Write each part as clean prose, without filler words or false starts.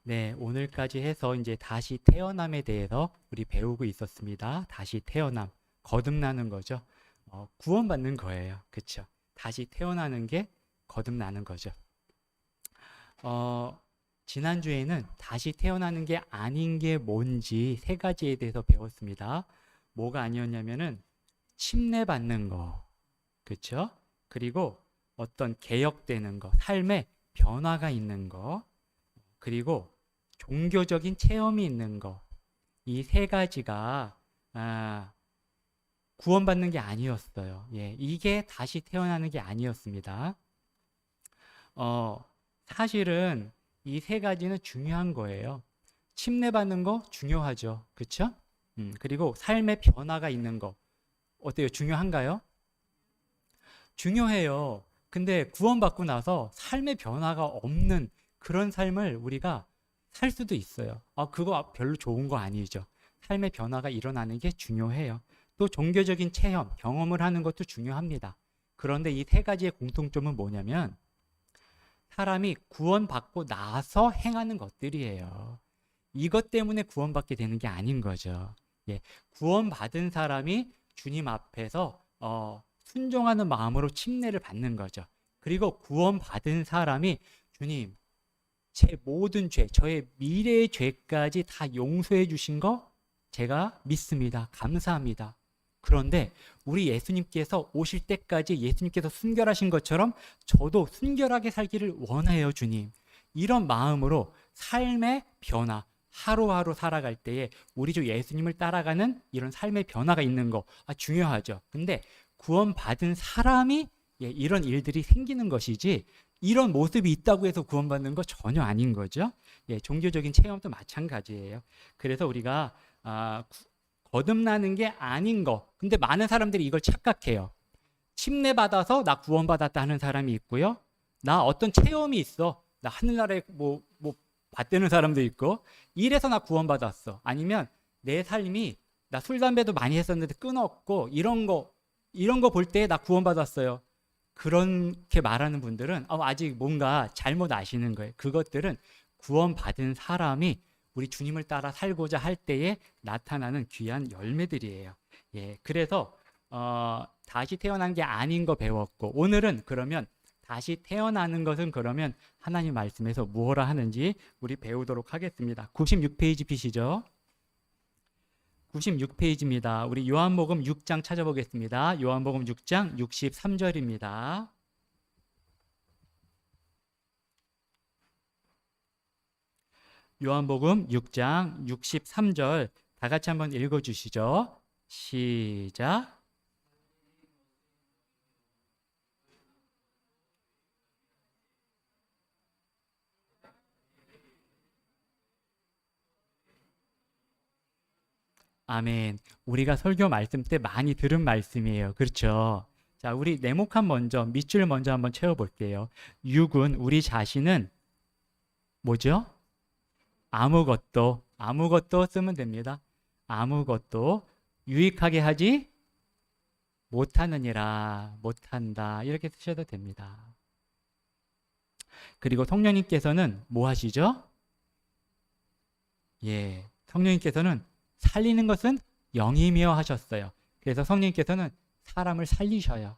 네, 오늘까지 해서 이제 다시 태어남에 대해서 우리 배우고 있었습니다. 다시 태어남, 거듭나는 거죠. 구원받는 거예요. 그쵸? 다시 태어나는 게 거듭나는 거죠. 어, 지난주에는 다시 태어나는 게 아닌 게 뭔지 세 가지에 대해서 배웠습니다. 뭐가 아니었냐면은 침례받는 거, 그쵸? 그리고 어떤 개혁되는 거, 삶의 변화가 있는 거, 그리고 종교적인 체험이 있는 거, 이 세 가지가 구원받는 게 아니었어요. 예, 이게 다시 태어나는 게 아니었습니다. 사실은 이 세 가지는 중요한 거예요. 침례받는 거 중요하죠. 그쵸? 그리고 삶의 변화가 있는 거 어때요? 중요한가요? 중요해요. 근데 구원받고 나서 삶의 변화가 없는 그런 삶을 우리가 살 수도 있어요. 그거 별로 좋은 거 아니죠. 삶의 변화가 일어나는 게 중요해요. 또 종교적인 체험, 경험을 하는 것도 중요합니다. 그런데 이 세 가지의 공통점은 뭐냐면 사람이 구원받고 나서 행하는 것들이에요. 이것 때문에 구원받게 되는 게 아닌 거죠. 예, 구원받은 사람이 주님 앞에서 순종하는 마음으로 침례를 받는 거죠. 그리고 구원받은 사람이 주님, 제 모든 죄, 저의 미래의 죄까지 다 용서해 주신 거 제가 믿습니다. 감사합니다. 그런데 우리 예수님께서 오실 때까지 예수님께서 순결하신 것처럼 저도 순결하게 살기를 원해요, 주님. 이런 마음으로 삶의 변화, 하루하루 살아갈 때에 우리 주 예수님을 따라가는 이런 삶의 변화가 있는 거 중요하죠. 근데 구원받은 사람이 이런 일들이 생기는 것이지 이런 모습이 있다고 해서 구원받는 거 전혀 아닌 거죠. 종교적인 체험도 마찬가지예요. 그래서 우리가 거듭나는 게 아닌 거. 근데 많은 사람들이 이걸 착각해요. 침례받아서 나 구원받았다 하는 사람이 있고요. 나 어떤 체험이 있어. 나 하늘나라에 뭐 받드는 사람도 있고 이래서 나 구원받았어. 아니면 내 삶이 나 술, 담배도 많이 했었는데 끊었고 이런 거 볼 때 나 구원받았어요. 그렇게 말하는 분들은 아직 뭔가 잘못 아시는 거예요. 그것들은 구원받은 사람이 우리 주님을 따라 살고자 할 때에 나타나는 귀한 열매들이에요. 예, 그래서 다시 태어난 게 아닌 거 배웠고 오늘은 그러면 다시 태어나는 것은 그러면 하나님 말씀에서 무엇라 하는지 우리 배우도록 하겠습니다. 96페이지 피시죠. 96페이지입니다. 우리 요한복음 6장 찾아보겠습니다. 요한복음 6장 63절입니다. 요한복음 6장 63절 다 같이 한번 읽어주시죠. 시작. 아멘. 우리가 설교 말씀 때 많이 들은 말씀이에요. 그렇죠? 자, 우리 네모칸 먼저, 밑줄 먼저 한번 채워볼게요. 6은 우리 자신은 뭐죠? 아무것도 쓰면 됩니다. 아무것도 유익하게 하지 못한다. 이렇게 쓰셔도 됩니다. 그리고 성령님께서는 뭐 하시죠? 성령님께서는 살리는 것은 영이며 하셨어요. 그래서 성령님께서는 사람을 살리셔요.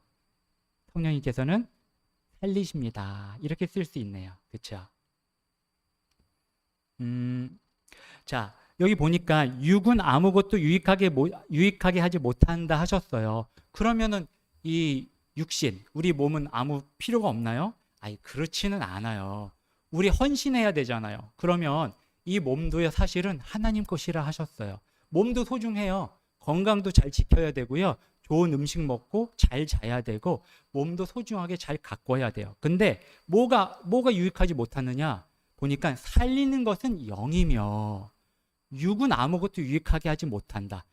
성령님께서는 살리십니다. 이렇게 쓸 수 있네요. 그렇죠? 자, 여기 보니까 육은 아무것도 유익하게 하지 못한다 하셨어요. 그러면은 이 육신, 우리 몸은 아무 필요가 없나요? 그렇지는 않아요. 우리 헌신해야 되잖아요. 그러면 이 몸도요, 사실은 하나님 것이라 하셨어요. 몸도 소중해요. 건강도 잘 지켜야 되고요. 좋은 음식 먹고 잘 자야 되고 몸도 소중하게 잘 가꿔야 돼요. 근데 뭐가 유익하지 못하느냐? 보니까 살리는 것은 영이며 육은 아무것도 유익하게 하지 못한다.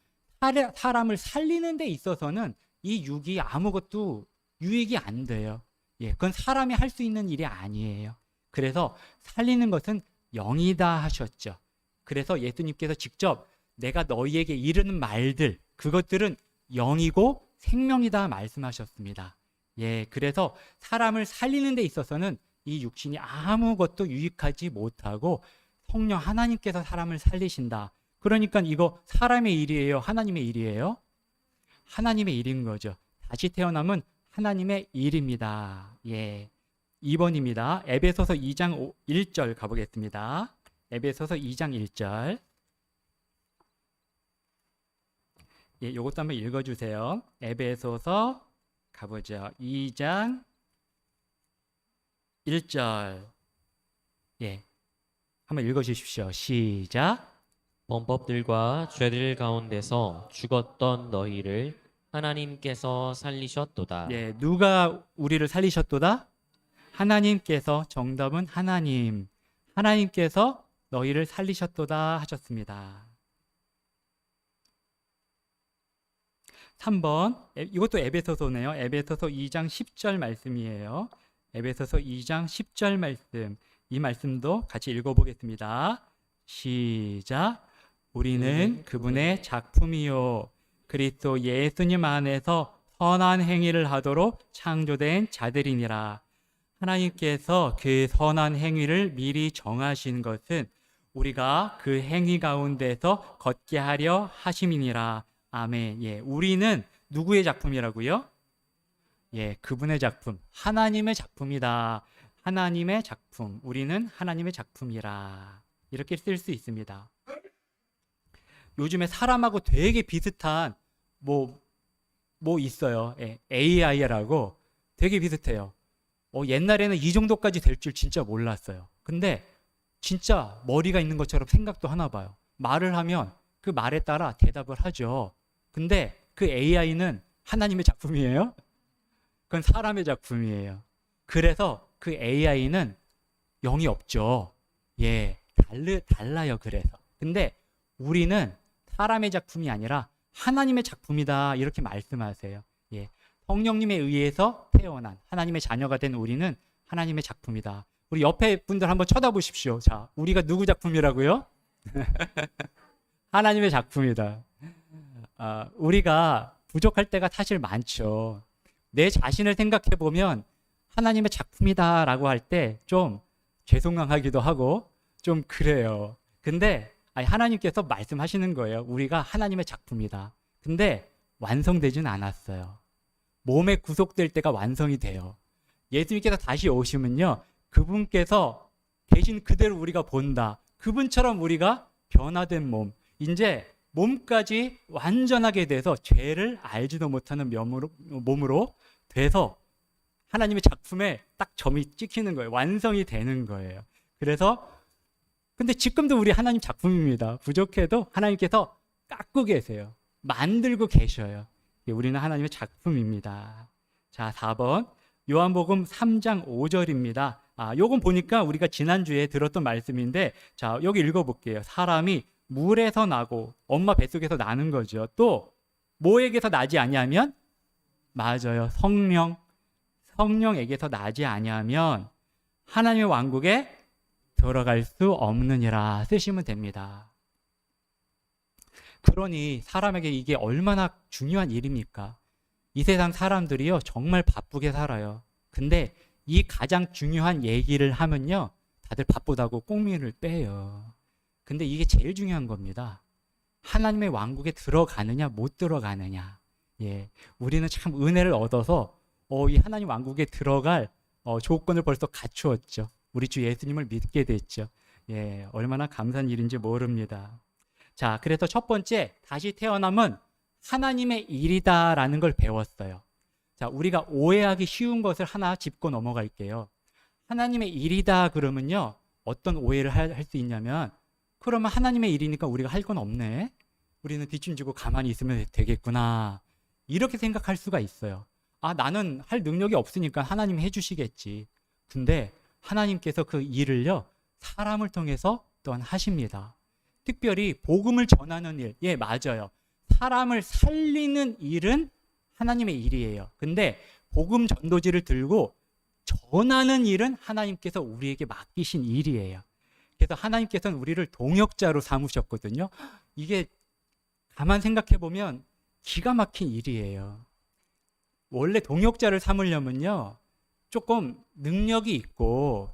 사람을 살리는 데 있어서는 이 육이 아무것도 유익이 안 돼요. 그건 사람이 할 수 있는 일이 아니에요. 그래서 살리는 것은 영이다 하셨죠. 그래서 예수님께서 직접 내가 너희에게 이르는 말들, 그것들은 영이고 생명이다 말씀하셨습니다. 그래서 사람을 살리는 데 있어서는 이 육신이 아무것도 유익하지 못하고 성령 하나님께서 사람을 살리신다. 그러니까 이거 사람의 일이에요? 하나님의 일이에요? 하나님의 일인 거죠. 다시 태어남은 하나님의 일입니다. 예. 2번입니다. 에베소서 2장 1절 가보겠습니다. 에베소서 2장 1절. 예, 요것도 한번 읽어주세요. 에베소서 가보죠. 2장 1절. 예, 한번 읽어주십시오. 시작. 범법들과 죄들 가운데서 죽었던 너희를 하나님께서 살리셨도다. 예, 누가 우리를 살리셨도다? 하나님께서. 정답은 하나님. 하나님께서 너희를 살리셨도다 하셨습니다. 3번. 이것도 에베소서네요. 에베소서 2장 10절 말씀이에요. 에베소서 2장 10절 말씀. 이 말씀도 같이 읽어보겠습니다. 시작. 우리는 그분의 작품이요 그리스도 예수님 안에서 선한 행위를 하도록 창조된 자들이니라. 하나님께서 그 선한 행위를 미리 정하신 것은 우리가 그 행위 가운데서 걷게 하려 하심이니라. 아멘. 예, 우리는 누구의 작품이라고요? 예, 그분의 작품, 하나님의 작품이다. 하나님의 작품, 우리는 하나님의 작품이라. 이렇게 쓸 수 있습니다. 요즘에 사람하고 되게 비슷한 뭐 있어요. 예, AI라고 되게 비슷해요. 옛날에는 이 정도까지 될 줄 진짜 몰랐어요. 근데 진짜 머리가 있는 것처럼 생각도 하나 봐요. 말을 하면 그 말에 따라 대답을 하죠. 근데 그 AI는 하나님의 작품이에요? 그건 사람의 작품이에요. 그래서 그 AI는 영이 없죠. 예, 달라요. 그래서. 근데 우리는 사람의 작품이 아니라 하나님의 작품이다. 이렇게 말씀하세요. 예, 성령님에 의해서 태어난 하나님의 자녀가 된 우리는 하나님의 작품이다. 우리 옆에 분들 한번 쳐다보십시오. 자, 우리가 누구 작품이라고요? 하나님의 작품이다. 우리가 부족할 때가 사실 많죠. 내 자신을 생각해 보면 하나님의 작품이다라고 할 때 좀 죄송하기도 하고 좀 그래요. 근데 하나님께서 말씀하시는 거예요. 우리가 하나님의 작품이다. 근데 완성되진 않았어요. 몸에 구속될 때가 완성이 돼요. 예수님께서 다시 오시면요, 그분께서 계신 그대로 우리가 본다. 그분처럼 우리가 변화된 몸, 이제 몸까지 완전하게 돼서 죄를 알지도 못하는 몸으로 돼서 하나님의 작품에 딱 점이 찍히는 거예요. 완성이 되는 거예요. 그래서 근데 지금도 우리 하나님 작품입니다. 부족해도 하나님께서 깎고 계세요. 만들고 계셔요. 우리는 하나님의 작품입니다. 자, 4번. 요한복음 3장 5절입니다. 요건 보니까 우리가 지난주에 들었던 말씀인데, 자, 여기 읽어볼게요. 사람이 물에서 나고 엄마 뱃속에서 나는 거죠. 또 뭐에게서 나지 아니하면? 맞아요. 성령에게서 나지 아니하면 하나님의 왕국에 들어갈 수 없느니라 쓰시면 됩니다. 그러니 사람에게 이게 얼마나 중요한 일입니까? 이 세상 사람들이요, 정말 바쁘게 살아요. 근데 이 가장 중요한 얘기를 하면요, 다들 바쁘다고 꽁미를 빼요. 근데 이게 제일 중요한 겁니다. 하나님의 왕국에 들어가느냐 못 들어가느냐. 예, 우리는 참 은혜를 얻어서 이 하나님 왕국에 들어갈 조건을 벌써 갖추었죠. 우리 주 예수님을 믿게 됐죠. 예, 얼마나 감사한 일인지 모릅니다. 자, 그래서 첫 번째, 다시 태어남은 하나님의 일이다라는 걸 배웠어요. 자, 우리가 오해하기 쉬운 것을 하나 짚고 넘어갈게요. 하나님의 일이다 그러면요, 어떤 오해를 할 수 있냐면, 그러면 하나님의 일이니까 우리가 할 건 없네. 우리는 뒷짐지고 가만히 있으면 되겠구나. 이렇게 생각할 수가 있어요. 나는 할 능력이 없으니까 하나님이 해주시겠지. 근데 하나님께서 그 일을요, 사람을 통해서 또한 하십니다. 특별히 복음을 전하는 일, 예, 맞아요. 사람을 살리는 일은 하나님의 일이에요. 근데 복음 전도지를 들고 전하는 일은 하나님께서 우리에게 맡기신 일이에요. 그래서 하나님께서는 우리를 동역자로 삼으셨거든요. 이게 가만 생각해 보면 기가 막힌 일이에요. 원래 동역자를 삼으려면요, 조금 능력이 있고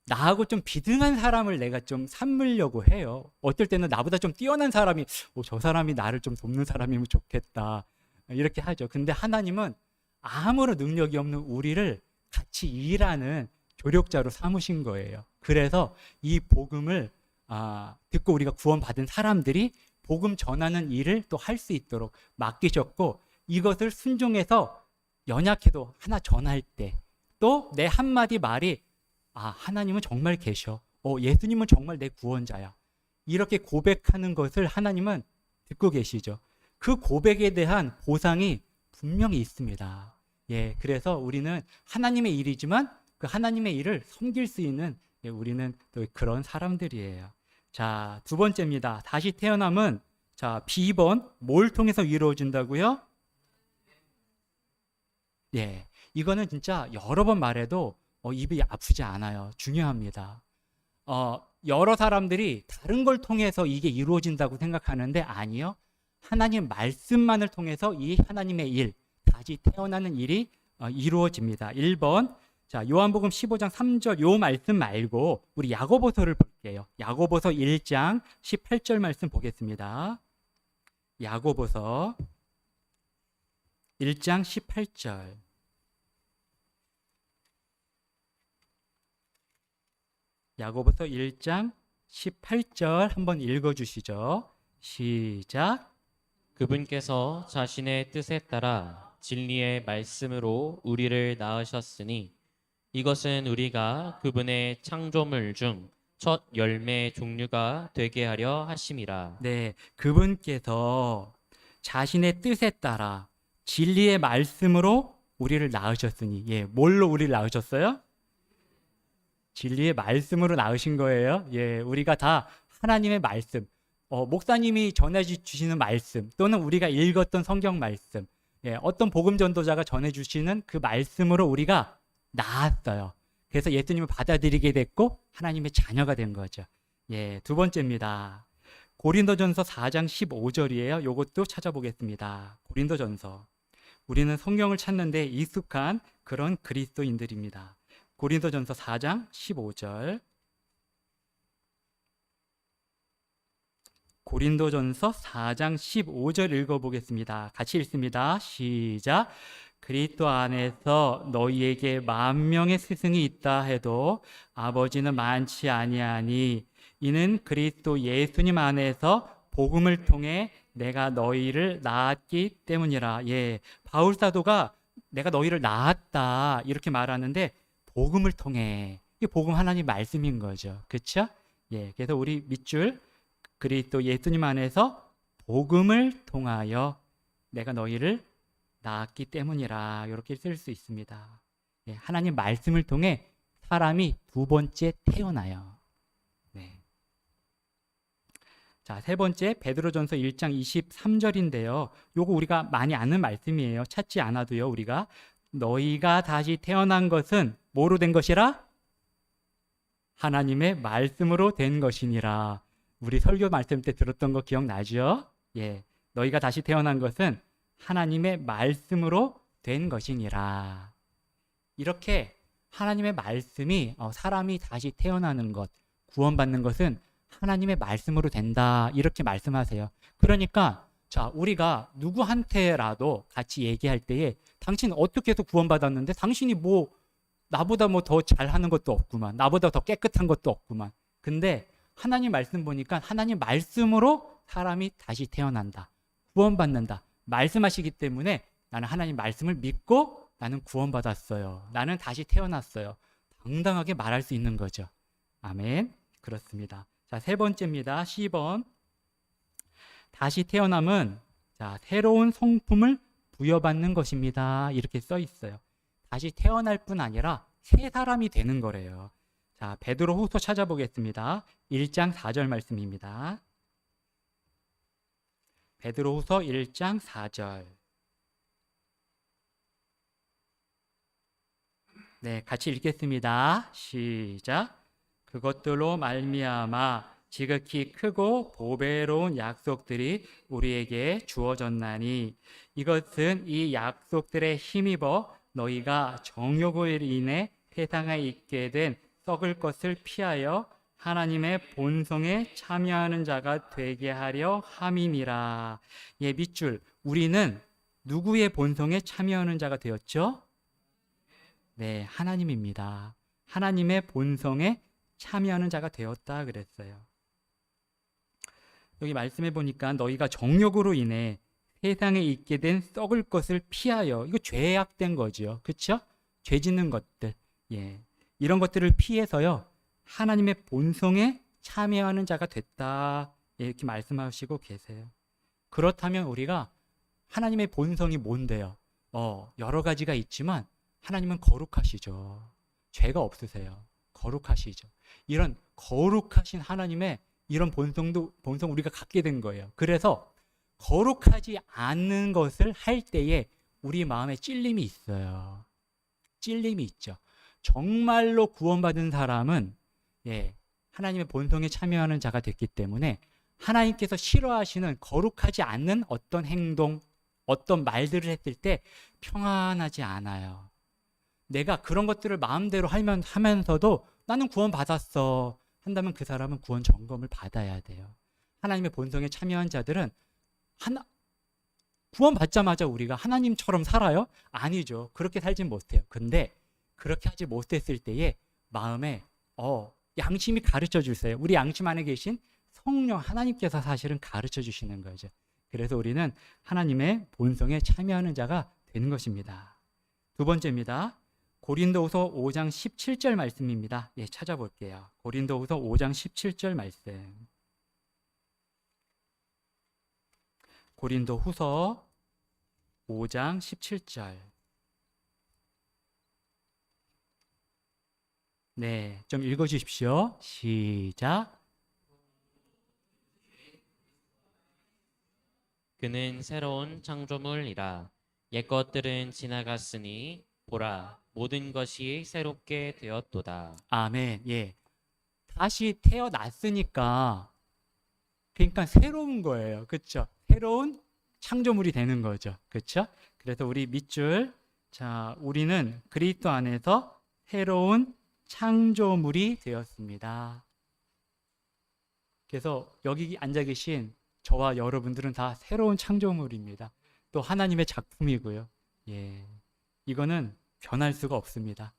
나하고 좀 비등한 사람을 내가 좀 삼으려고 해요. 어떨 때는 나보다 좀 뛰어난 사람이 저 사람이 나를 좀 돕는 사람이면 좋겠다 이렇게 하죠. 근데 하나님은 아무런 능력이 없는 우리를 같이 일하는 조력자로 삼으신 거예요. 그래서 이 복음을 듣고 우리가 구원받은 사람들이 복음 전하는 일을 또 할 수 있도록 맡기셨고, 이것을 순종해서 연약해도 하나 전할 때 또 내 한마디 말이 하나님은 정말 계셔. 예수님은 정말 내 구원자야. 이렇게 고백하는 것을 하나님은 듣고 계시죠. 그 고백에 대한 보상이 분명히 있습니다. 그래서 우리는 하나님의 일이지만 그 하나님의 일을 섬길 수 있는 우리는 또 그런 사람들이에요. 자, 두 번째입니다. 다시 태어남은 B번 뭘 통해서 이루어진다고요? 이거는 진짜 여러 번 말해도 입이 아프지 않아요. 중요합니다. 여러 사람들이 다른 걸 통해서 이게 이루어진다고 생각하는데 아니요. 하나님 말씀만을 통해서 이 하나님의 일, 다시 태어나는 일이 이루어집니다. 1번, 요한복음 15장 3절 요 말씀 말고 우리 야고보서를 볼게요. 야고보서 1장 18절 말씀 보겠습니다. 야고보서 1장 18절. 야고보서 1장 18절 한번 읽어주시죠. 시작. 그분께서 자신의 뜻에 따라 진리의 말씀으로 우리를 낳으셨으니 이것은 우리가 그분의 창조물 중 첫 열매 종류가 되게 하려 하심이라. 그분께서 자신의 뜻에 따라 진리의 말씀으로 우리를 낳으셨으니, 뭘로 우리를 낳으셨어요? 진리의 말씀으로 낳으신 거예요. 우리가 다 하나님의 말씀, 목사님이 전해주시는 말씀, 또는 우리가 읽었던 성경 말씀, 어떤 복음 전도자가 전해주시는 그 말씀으로 우리가 나았어요. 그래서 예수님을 받아들이게 됐고 하나님의 자녀가 된 거죠. 두 번째입니다. 고린도전서 4장 15절이에요. 이것도 찾아보겠습니다. 고린도전서. 우리는 성경을 찾는데 익숙한 그런 그리스도인들입니다. 고린도전서 4장 15절. 고린도전서 4장 15절 읽어보겠습니다. 같이 읽습니다. 시작. 그리스도 안에서 너희에게 10,000명의 스승이 있다 해도 아버지는 많지 아니하니 이는 그리스도 예수님 안에서 복음을 통해 내가 너희를 낳았기 때문이라. 바울 사도가 내가 너희를 낳았다 이렇게 말하는데 복음을 통해, 이 복음 하나님 말씀인 거죠. 그렇죠? 그래서 우리 밑줄 그리스도 예수님 안에서 복음을 통하여 내가 너희를 낳았기 때문이라 이렇게 쓸 수 있습니다. 하나님 말씀을 통해 사람이 두 번째 태어나요. 세 번째 베드로전서 1장 23절인데요. 요거 우리가 많이 아는 말씀이에요. 찾지 않아도요. 우리가 너희가 다시 태어난 것은 뭐로 된 것이라? 하나님의 말씀으로 된 것이니라. 우리 설교 말씀 때 들었던 거 기억나죠? 너희가 다시 태어난 것은 하나님의 말씀으로 된 것이니라. 이렇게 하나님의 말씀이 사람이 다시 태어나는 것, 구원받는 것은 하나님의 말씀으로 된다 이렇게 말씀하세요. 그러니까 우리가 누구한테라도 같이 얘기할 때에 당신 어떻게 해서 구원받았는데 당신이 나보다 더 잘하는 것도 없구만, 나보다 더 깨끗한 것도 없구만. 근데 하나님 말씀 보니까 하나님 말씀으로 사람이 다시 태어난다, 구원받는다 말씀하시기 때문에 나는 하나님 말씀을 믿고 나는 구원받았어요, 나는 다시 태어났어요, 당당하게 말할 수 있는 거죠. 아멘. 그렇습니다. 세 번째입니다. 10번. 다시 태어남은 새로운 성품을 부여받는 것입니다. 이렇게 써 있어요. 다시 태어날 뿐 아니라 새 사람이 되는 거래요. 베드로후서 찾아보겠습니다. 1장 4절 말씀입니다. 베드로후서 1장 4절. 같이 읽겠습니다. 시작. 그것들로 말미암아 지극히 크고 보배로운 약속들이 우리에게 주어졌나니 이것은 이 약속들에 힘입어 너희가 정욕을 인해 세상에 있게 된 썩을 것을 피하여 하나님의 본성에 참여하는 자가 되게 하려 함이니라. 예, 밑줄. 우리는 누구의 본성에 참여하는 자가 되었죠? 네, 하나님입니다. 하나님의 본성에 참여하는 자가 되었다 그랬어요. 여기 말씀해 보니까 너희가 정욕으로 인해 세상에 있게 된 썩을 것을 피하여, 이거 죄악된 거죠. 그렇죠? 죄 짓는 것들. 예. 이런 것들을 피해서요. 하나님의 본성에 참여하는 자가 됐다. 이렇게 말씀하시고 계세요. 그렇다면 우리가 하나님의 본성이 뭔데요? 여러 가지가 있지만 하나님은 거룩하시죠. 죄가 없으세요. 거룩하시죠. 이런 거룩하신 하나님의 이런 본성 우리가 갖게 된 거예요. 그래서 거룩하지 않는 것을 할 때에 우리 마음에 찔림이 있어요. 찔림이 있죠. 정말로 구원받은 사람은 하나님의 본성에 참여하는 자가 됐기 때문에 하나님께서 싫어하시는 거룩하지 않는 어떤 행동, 어떤 말들을 했을 때 평안하지 않아요. 내가 그런 것들을 마음대로 하면서도 나는 구원받았어 한다면 그 사람은 구원 점검을 받아야 돼요. 하나님의 본성에 참여한 자들은 구원받자마자 우리가 하나님처럼 살아요? 아니죠. 그렇게 살진 못해요. 근데 그렇게 하지 못했을 때에 마음에 양심이 가르쳐 주세요. 우리 양심 안에 계신 성령 하나님께서 사실은 가르쳐 주시는 거죠. 그래서 우리는 하나님의 본성에 참여하는 자가 되는 것입니다. 두 번째입니다. 고린도후서 5장 17절 말씀입니다. 찾아볼게요. 고린도후서 5장 17절 말씀. 고린도후서 5장 17절. 네, 좀 읽어주십시오. 시작. 그는 새로운 창조물이라. 옛것들은 지나갔으니 보라, 모든 것이 새롭게 되었도다. 아멘. 다시 태어났으니까 그러니까 새로운 거예요. 그렇죠? 새로운 창조물이 되는 거죠. 그렇죠? 그래서 우리 밑줄, 자, 우리는 그리스도 안에서 새로운 창조물이 되었습니다. 그래서 여기 앉아 계신 저와 여러분들은 다 새로운 창조물입니다. 또 하나님의 작품이고요. 이거는 변할 수가 없습니다.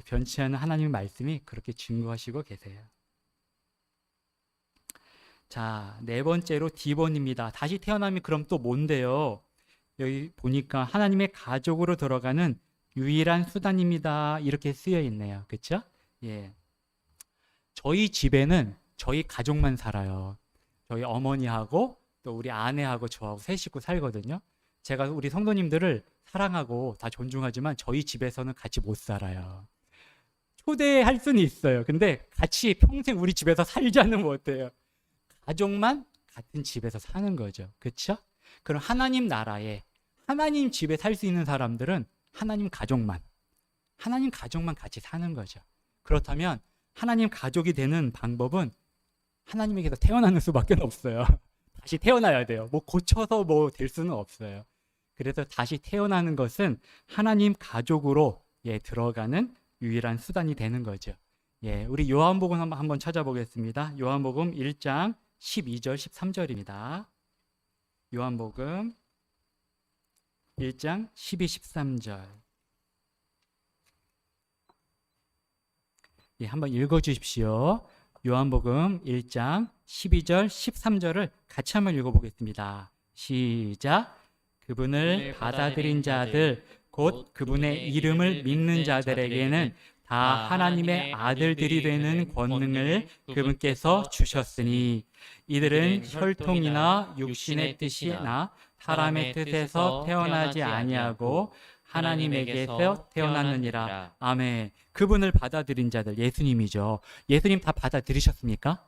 변치 않은 하나님의 말씀이 그렇게 증거하시고 계세요. 자, 네 번째로 D번입니다. 다시 태어나면 그럼 또 뭔데요? 여기 보니까 하나님의 가족으로 들어가는 유일한 수단입니다. 이렇게 쓰여 있네요. 그렇죠? 저희 집에는 저희 가족만 살아요. 저희 어머니하고 또 우리 아내하고 저하고 세 식구 살거든요. 제가 우리 성도님들을 사랑하고 다 존중하지만 저희 집에서는 같이 못 살아요. 초대할 수는 있어요. 근데 같이 평생 우리 집에서 살자는 못해요. 가족만 같은 집에서 사는 거죠. 그렇죠? 그럼 하나님 나라에 하나님 집에 살 수 있는 사람들은 하나님 가족만 같이 사는 거죠. 그렇다면 하나님 가족이 되는 방법은 하나님에게서 태어나는 수밖에 없어요. 다시 태어나야 돼요. 고쳐서 될 수는 없어요. 그래서 다시 태어나는 것은 하나님 가족으로 들어가는 유일한 수단이 되는 거죠. 우리 요한복음 한번 찾아보겠습니다. 요한복음 1장 12절 13절입니다. 요한복음 1장 12, 13절. 한번 읽어주십시오. 요한복음 1장 12절 13절을 같이 한번 읽어보겠습니다. 시작. 그분을 받아들인 자들 곧 그분의 이름을 믿는 자들에게는 다 하나님의 아들들이 되는 권능을 그분께서 주셨으니 이들은 혈통이나 육신의 뜻이나 사람의 뜻에서 태어나지 아니하고 하나님에게서 태어났느니라. 아멘. 그분을 받아들인 자들, 예수님이죠. 예수님 다 받아들이셨습니까?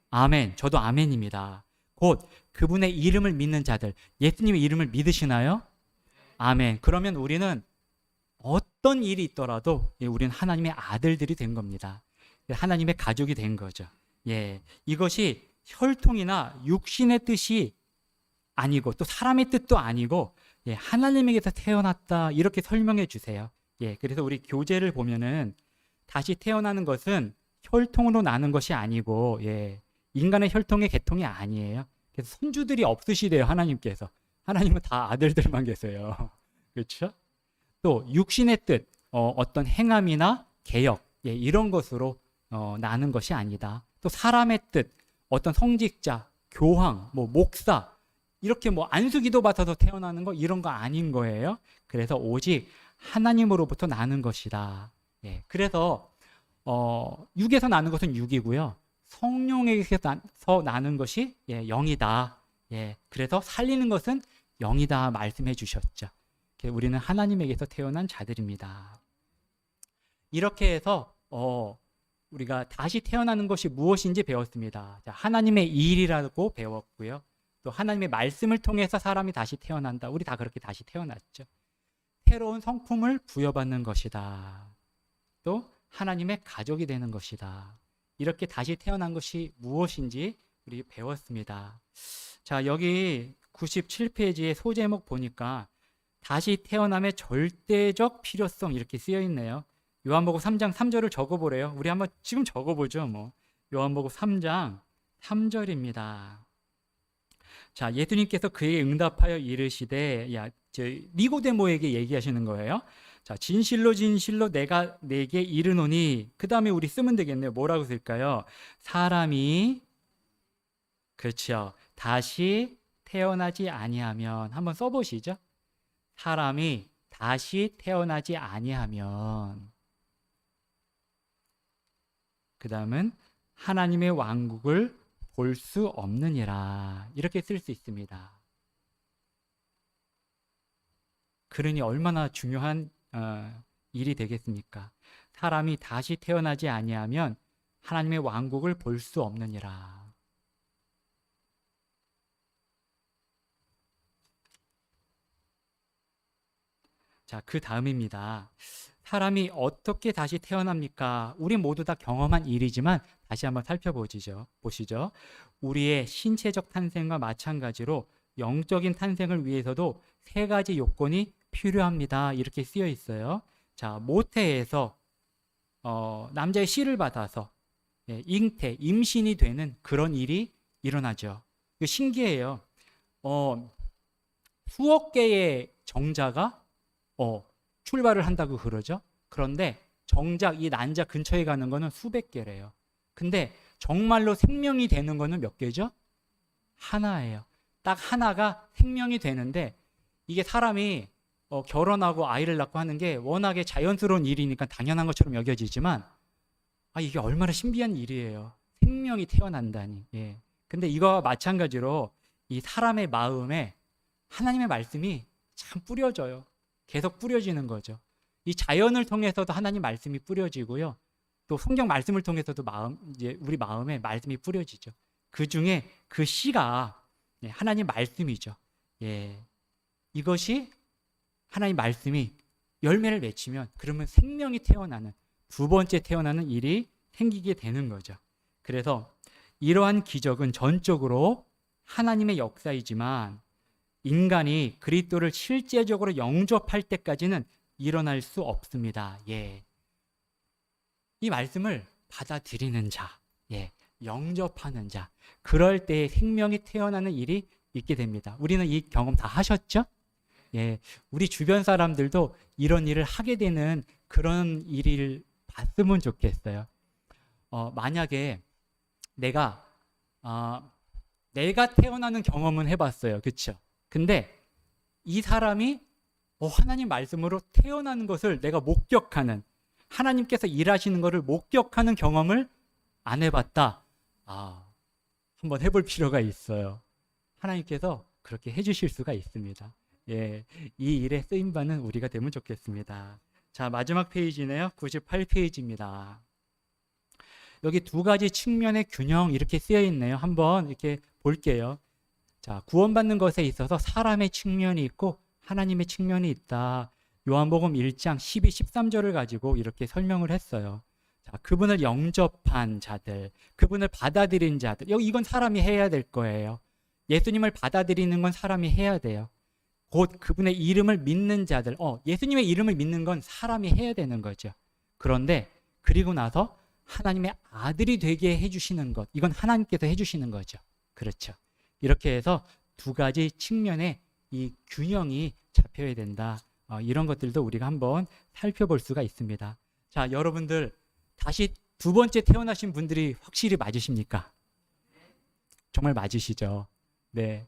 아멘. 저도 아멘입니다. 곧 그분의 이름을 믿는 자들, 예수님의 이름을 믿으시나요? 아멘. 그러면 우리는 어떤 일이 있더라도 우리는 하나님의 아들들이 된 겁니다. 하나님의 가족이 된 거죠. 이것이 혈통이나 육신의 뜻이 아니고 또 사람의 뜻도 아니고 하나님에게서 태어났다 이렇게 설명해 주세요. 그래서 우리 교재를 보면은 다시 태어나는 것은 혈통으로 나는 것이 아니고, 인간의 혈통의 계통이 아니에요. 그래서 손주들이 없으시대요, 하나님께서. 하나님은 다 아들들만 계세요. 그렇죠? 또 육신의 뜻, 어떤 행함이나 개혁, 이런 것으로 나는 것이 아니다. 또 사람의 뜻, 어떤 성직자, 교황, 목사, 이렇게 안수기도 받아서 태어나는 거, 이런 거 아닌 거예요. 그래서 오직 하나님으로부터 나는 것이다. 그래서 육에서 나는 것은 육이고요. 성령에게서 나는 것이 영이다. 그래서 살리는 것은 영이다 말씀해 주셨죠. 우리는 하나님에게서 태어난 자들입니다. 이렇게 해서 우리가 다시 태어나는 것이 무엇인지 배웠습니다. 자, 하나님의 일이라고 배웠고요. 또 하나님의 말씀을 통해서 사람이 다시 태어난다. 우리 다 그렇게 다시 태어났죠. 새로운 성품을 부여받는 것이다. 또 하나님의 가족이 되는 것이다. 이렇게 다시 태어난 것이 무엇인지 우리 배웠습니다. 자, 여기 97페이지의 소제목 보니까 다시 태어남의 절대적 필요성 이렇게 쓰여 있네요. 요한복음 3장 3절을 적어보래요. 우리 한번 지금 적어보죠. 요한복음 3장 3절입니다. 자, 예수님께서 그에게 응답하여 이르시되, 니고데모에게 얘기하시는 거예요. 자, 진실로 진실로 내가 내게 이르노니, 그 다음에 우리 쓰면 되겠네요. 뭐라고 쓸까요? 사람이, 그렇죠, 다시 태어나지 아니하면, 한번 써보시죠. 사람이 다시 태어나지 아니하면, 그 다음은 하나님의 왕국을 볼 수 없느니라. 이렇게 쓸 수 있습니다. 그러니 얼마나 중요한 일이 되겠습니까? 사람이 다시 태어나지 아니하면 하나님의 왕국을 볼 수 없느니라. 자, 그 다음입니다. 사람이 어떻게 다시 태어납니까? 우리 모두 다 경험한 일이지만 다시 한번 살펴보시죠. 우리의 신체적 탄생과 마찬가지로 영적인 탄생을 위해서도 세 가지 요건이 필요합니다. 이렇게 쓰여 있어요. 자, 모태에서 남자의 씨를 받아서 잉태, 임신이 되는 그런 일이 일어나죠. 이거 신기해요. 수억 개의 정자가 출발을 한다고 그러죠. 그런데 정작 이 난자 근처에 가는 거는 수백 개래요. 근데 정말로 생명이 되는 거는 몇 개죠? 하나예요. 딱 하나가 생명이 되는데, 이게 사람이 결혼하고 아이를 낳고 하는 게 워낙에 자연스러운 일이니까 당연한 것처럼 여겨지지만, 이게 얼마나 신비한 일이에요. 생명이 태어난다니. 근데 이거와 마찬가지로 이 사람의 마음에 하나님의 말씀이 참 뿌려져요. 계속 뿌려지는 거죠. 이 자연을 통해서도 하나님 말씀이 뿌려지고요. 또 성경 말씀을 통해서도 우리 마음에 말씀이 뿌려지죠. 그 중에 그 씨가 하나님 말씀이죠. 이것이 하나님 말씀이 열매를 맺히면, 그러면 생명이 태어나는, 두 번째 태어나는 일이 생기게 되는 거죠. 그래서 이러한 기적은 전적으로 하나님의 역사이지만 인간이 그리스도를 실제적으로 영접할 때까지는 일어날 수 없습니다. 이 말씀을 받아들이는 자, 영접하는 자, 그럴 때 생명이 태어나는 일이 있게 됩니다. 우리는 이 경험 다 하셨죠? 우리 주변 사람들도 이런 일을 하게 되는 그런 일을 봤으면 좋겠어요. 만약에 내가 태어나는 경험은 해봤어요. 그렇죠? 근데 이 사람이 하나님 말씀으로 태어나는 것을 내가 목격하는, 하나님께서 일하시는 것을 목격하는 경험을 안 해봤다. 한번 해볼 필요가 있어요. 하나님께서 그렇게 해주실 수가 있습니다. 이 일에 쓰임받는 우리가 되면 좋겠습니다. 자, 마지막 페이지네요. 98페이지입니다. 여기 두 가지 측면의 균형 이렇게 쓰여 있네요. 한번 이렇게 볼게요. 자, 구원받는 것에 있어서 사람의 측면이 있고 하나님의 측면이 있다. 요한복음 1장 12, 13절을 가지고 이렇게 설명을 했어요. 자, 그분을 영접한 자들, 그분을 받아들인 자들, 이건 사람이 해야 될 거예요. 예수님을 받아들이는 건 사람이 해야 돼요. 곧 그분의 이름을 믿는 자들, 예수님의 이름을 믿는 건 사람이 해야 되는 거죠. 그런데 그리고 나서 하나님의 아들이 되게 해주시는 것, 이건 하나님께서 해주시는 거죠. 그렇죠. 이렇게 해서 두 가지 측면의 이 균형이 잡혀야 된다. 이런 것들도 우리가 한번 살펴볼 수가 있습니다. 자, 여러분들 다시 두 번째 태어나신 분들이 확실히 맞으십니까? 정말 맞으시죠? 네.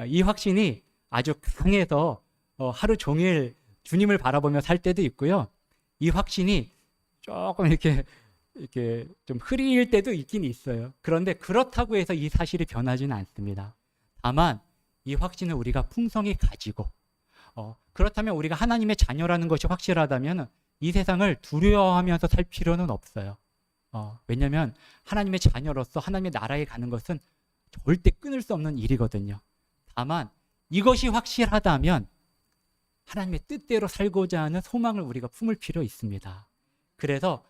이 확신이 아주 강해서 하루 종일 주님을 바라보며 살 때도 있고요. 이 확신이 조금 이렇게 좀 흐릴 때도 있긴 있어요. 그런데 그렇다고 해서 이 사실이 변하지는 않습니다. 다만 이 확신을 우리가 풍성히 가지고 그렇다면 우리가 하나님의 자녀라는 것이 확실하다면 이 세상을 두려워하면서 살 필요는 없어요. 왜냐하면 하나님의 자녀로서 하나님의 나라에 가는 것은 절대 끊을 수 없는 일이거든요. 다만 이것이 확실하다면 하나님의 뜻대로 살고자 하는 소망을 우리가 품을 필요 있습니다. 그래서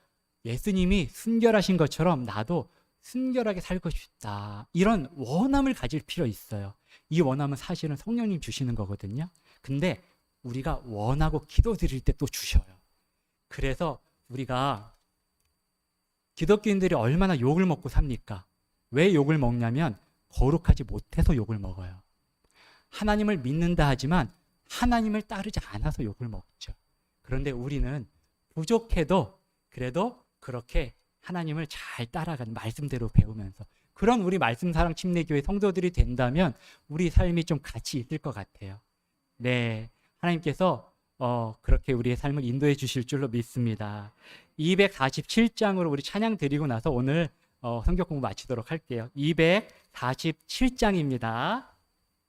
예수님이 순결하신 것처럼 나도 순결하게 살고 싶다. 이런 원함을 가질 필요 있어요. 이 원함은 사실은 성령님 주시는 거거든요. 근데 우리가 원하고 기도 드릴 때 또 주셔요. 그래서 우리가 기독교인들이 얼마나 욕을 먹고 삽니까? 왜 욕을 먹냐면 거룩하지 못해서 욕을 먹어요. 하나님을 믿는다 하지만 하나님을 따르지 않아서 욕을 먹죠. 그런데 우리는 부족해도 그래도 그렇게 하나님을 잘 따라가는 말씀대로 배우면서 그런 우리 말씀사랑 침례교회 성도들이 된다면 우리 삶이 좀 가치 있을 것 같아요. 네, 하나님께서 그렇게 우리의 삶을 인도해 주실 줄로 믿습니다. 247장으로 우리 찬양 드리고 나서 오늘 성경 공부 마치도록 할게요. 247장입니다.